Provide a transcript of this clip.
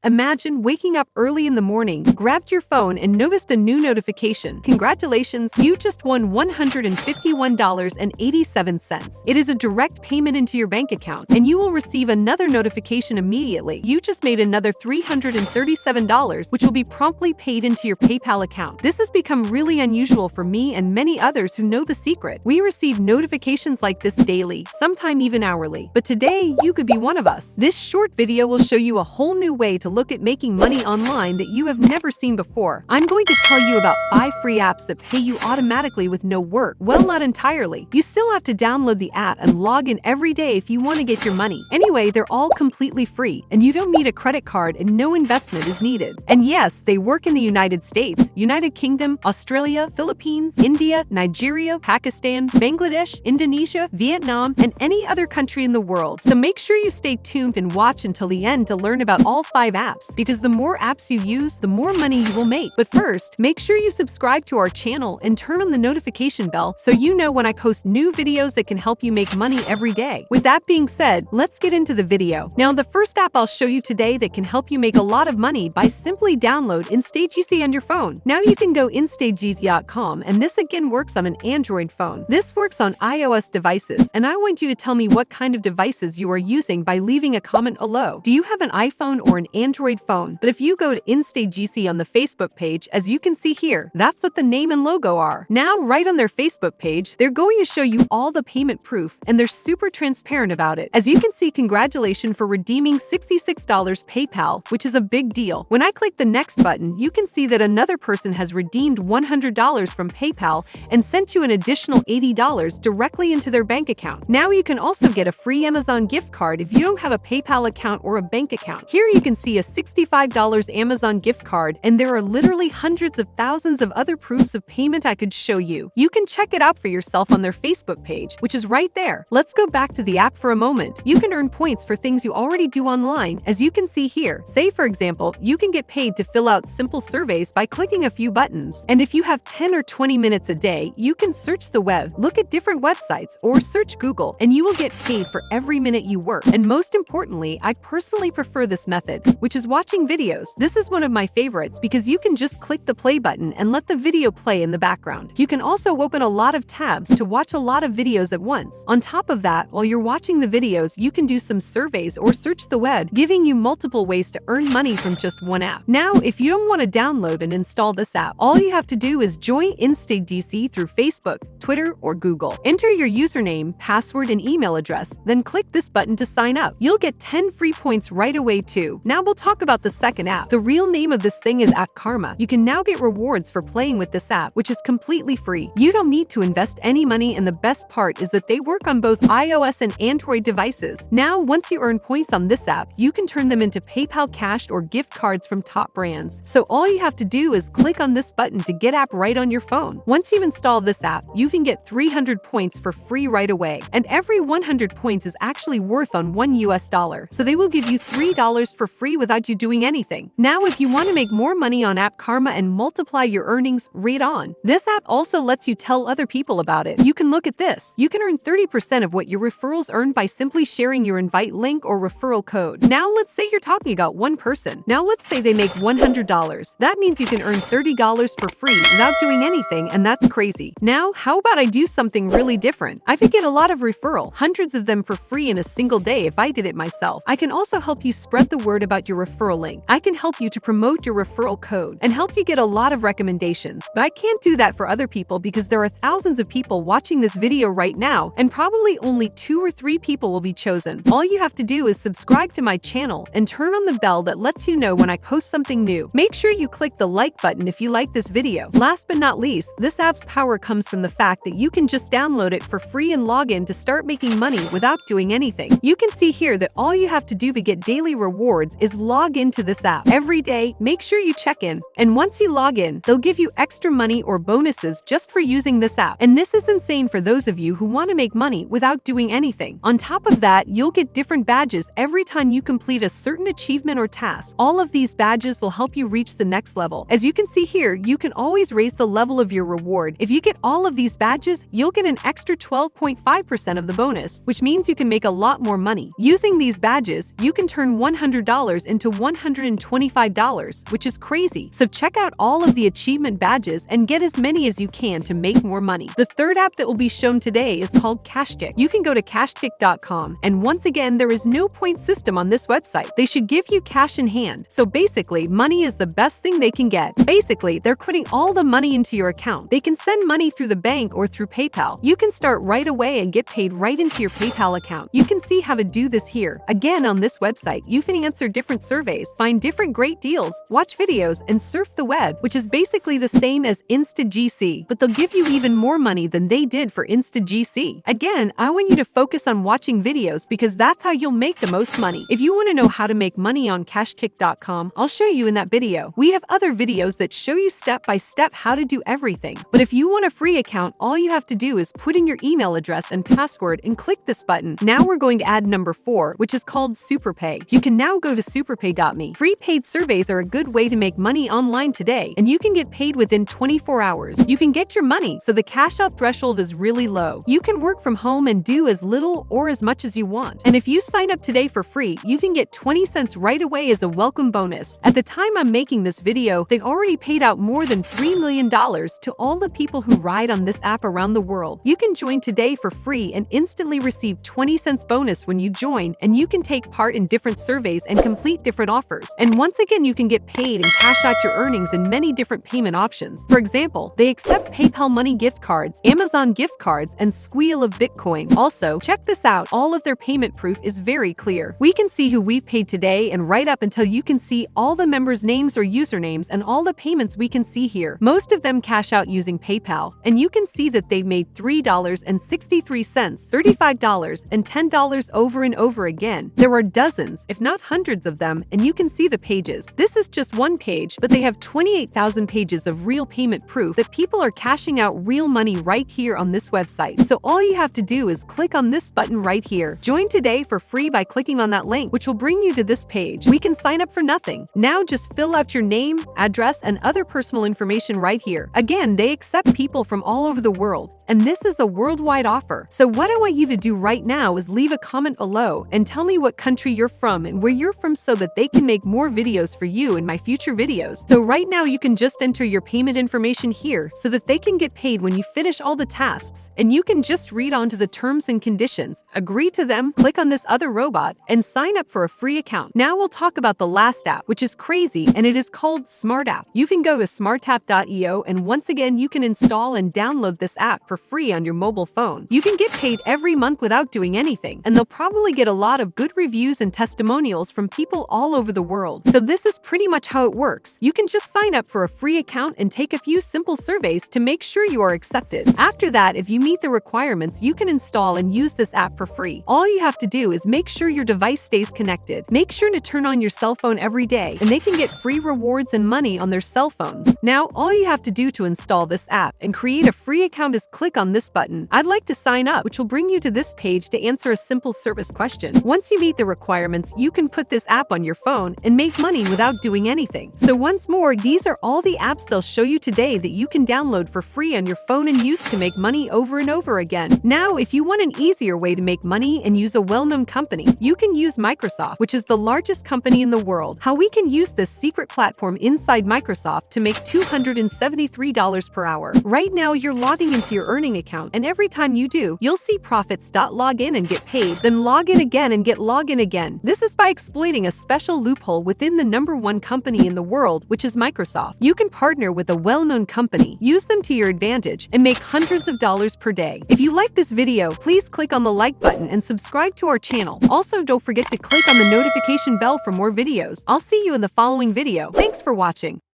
Imagine waking up early in the morning, grabbed your phone, and noticed a new notification. Congratulations, you just won $151.87. It is a direct payment into your bank account, and you will receive another notification immediately. You just made another $337, which will be promptly paid into your PayPal account. This has become really unusual for me and many others who know the secret. We receive notifications like this daily, sometime even hourly. But today, you could be one of us. This short video will show you a whole new way to look at making money online that you have never seen before. I'm going to tell you about 5 free apps that pay you automatically with no work. Well, not entirely. You still have to download the app and log in every day if you want to get your money. Anyway, they're all completely free, and you don't need a credit card and no investment is needed. And yes, they work in the United States, United Kingdom, Australia, Philippines, India, Nigeria, Pakistan, Bangladesh, Indonesia, Vietnam, and any other country in the world. So make sure you stay tuned and watch until the end to learn about all 5 apps, because the more apps you use, the more money you will make. But first, make sure you subscribe to our channel and turn on the notification bell so you know when I post new videos that can help you make money every day. With that being said, let's get into the video. Now, the first app I'll show you today that can help you make a lot of money by simply download InstageEasy on your phone. Now you can go instageeasy.com, and this again works on an Android phone. This works on iOS devices, and I want you to tell me what kind of devices you are using by leaving a comment below. Do you have an iPhone or an Android phone? But if you go to InstageEasy on the Facebook page, as you can see here, that's what the name and logo are. Now, right on their Facebook page, they're going to show you all the payment proof, and they're super transparent about it. As you can see, congratulations for redeeming $66 PayPal, which is a big deal. When I click the next button, you can see that another person has redeemed $100 from PayPal and sent you an additional $80 directly into their bank account. Now you can also get a free Amazon gift card if you don't have a PayPal account or a bank account. Here you can see a $65 Amazon gift card, and there are literally hundreds of thousands of other proofs of payment I could show you. You can check it out for yourself on their Facebook page, which is right there. Let's go back to the app for a moment. You can earn points for things you already do online, as you can see here. Say, for example, you can get paid to fill out simple surveys by clicking a few buttons. And if you have 10 or 20 minutes a day, you can search the web, look at different websites, or search Google, and you will get paid for every minute you work. And most importantly, I personally prefer this method, which is watching videos. This is one of my favorites because you can just click the play button and let the video play in the background. You can also open a lot of tabs to watch a lot of videos at once. On top of that, while you're watching the videos, you can do some surveys or search the web, giving you multiple ways to earn money from just one app. Now, if you don't want to download and install this app, all you have to do is join InstageEasy through Facebook, Twitter, or Google. Enter your username, password, and email address, then click this button to sign up. You'll get 10 free points right away too. Now we'll talk about the second app. The real name of this thing is App Karma. You can now get rewards for playing with this app, which is completely free. You don't need to invest any money, and the best part is that they work on both iOS and Android devices. Now, once you earn points on this app, you can turn them into PayPal Cash or gift cards from top brands. So all you have to do is click on this button to get app right on your phone. Once you've installed this app, you can get 300 points for free right away. And every 100 points is actually worth on $1. So they will give you $3 for free without you doing anything. Now, if you want to make more money on App Karma and multiply your earnings, read on. This app also lets you tell other people about it. You can look at this. You can earn 30% of what your referrals earn by simply sharing your invite link or referral code. Now, let's say you're talking about one person. Now, let's say they make $100. That means you can earn $30 for free without doing anything, and that's crazy. Now, how about I do something really different? I could get a lot of referral, hundreds of them for free in a single day if I did it myself. I can also help you spread the word about your referral link. I can help you to promote your referral code and help you get a lot of recommendations. But I can't do that for other people because there are thousands of people watching this video right now, and probably only 2 or 3 people will be chosen. All you have to do is subscribe to my channel and turn on the bell that lets you know when I post something new. Make sure you click the like button if you like this video. Last but not least, this app's power comes from the fact that you can just download it for free and log in to start making money without doing anything. You can see here that all you have to do to get daily rewards is log into this app. Every day, make sure you check in, and once you log in, they'll give you extra money or bonuses just for using this app. And this is insane for those of you who want to make money without doing anything. On top of that, you'll get different badges every time you complete a certain achievement or task. All of these badges will help you reach the next level. As you can see here, you can always raise the level of your reward. If you get all of these badges, you'll get an extra 12.5% of the bonus, which means you can make a lot more money. Using these badges, you can turn $100 into $125, which is crazy. So check out all of the achievement badges and get as many as you can to make more money. The third app that will be shown today is called Cashkick. You can go to cashkick.com, and once again, there is no point system on this website. They should give you cash in hand. So basically, money is the best thing they can get. Basically, they're putting all the money into your account. They can send money through the bank or through PayPal. You can start right away and get paid right into your PayPal account. You can see how to do this here. Again, on this website, you can answer different surveys, find different great deals, watch videos, and surf the web, which is basically the same as InstaGC, but they'll give you even more money than they did for InstaGC. Again, I want you to focus on watching videos because that's how you'll make the most money. If you want to know how to make money on cashkick.com, I'll show you in that video. We have other videos that show you step by step how to do everything. But if you want a free account, all you have to do is put in your email address and password and click this button. Now we're going to add number 4, which is called SuperPay. You can now go to superpay.me. Free paid surveys are a good way to make money online today, and you can get paid within 24 hours. You can get your money, so the cash out threshold is really low. You can work from home and do as little or as much as you want. And if you sign up today for free, you can get 20 cents right away as a welcome bonus. At the time I'm making this video, they already paid out more than $3 million to all the people who ride on this app around the world. You can join today for free and instantly receive 20 cents bonus when you join, and you can take part in different surveys and complete different offers. And once again, you can get paid and cash out your earnings in many different payment options. For example, they accept PayPal Money gift cards, Amazon gift cards, and Squeal of Bitcoin. Also, check this out, all of their payment proof is very clear. We can see who we've paid today and right up until you can see all the members' names or usernames and all the payments we can see here. Most of them cash out using PayPal, and you can see that they've made $3.63, $35, and $10 over and over again. There are dozens, if not hundreds of them, and you can see the pages. This is just one page, but they have 28,000 pages of real payment proof that people are cashing out real money right here on this website. So all you have to do is click on this button right here. Join today for free by clicking on that link, which will bring you to this page. We can sign up for nothing. Now just fill out your name, address, and other personal information right here. Again, they accept people from all over the world, and this is a worldwide offer. So what I want you to do right now is leave a comment below and tell me what country you're from and where you're from so that they can make more videos for you in my future videos. So right now you can just enter your payment information here so that they can get paid when you finish all the tasks, and you can just read onto the terms and conditions, agree to them, click on this other robot, and sign up for a free account. Now we'll talk about the last app, which is crazy, and it is called SmartApp. You can go to smartapp.io, and once again you can install and download this app for free on your mobile phone. You can get paid every month without doing anything, and they'll probably get a lot of good reviews and testimonials from people all over the world. So this is pretty much how it works. You can just sign up for a free account and take a few simple surveys to make sure you are accepted. After that, if you meet the requirements, you can install and use this app for free. All you have to do is make sure your device stays connected. Make sure to turn on your cell phone every day, and they can get free rewards and money on their cell phones. Now, all you have to do to install this app and create a free account is click on this button, "I'd like to sign up," which will bring you to this page to answer a simple service question. Once you meet the requirements, you can put this app on your phone and make money without doing anything. So once more, these are all the apps they'll show you today that you can download for free on your phone and use to make money over and over again. Now, if you want an easier way to make money and use a well-known company, you can use Microsoft, which is the largest company in the world. How we can use this secret platform inside Microsoft to make $273 per hour. Right now, you're logging into your earning account, and every time you do, you'll see profits.log in and get paid, then log in again and get log in again. This is by exploiting a special loophole within the #1 company in the world, which is Microsoft. You can partner with a well-known company, use them to your advantage, and make hundreds of dollars per day. If you like this video, please click on the like button and subscribe to our channel. Also, don't forget to click on the notification bell for more videos. I'll see you in the following video. Thanks for watching.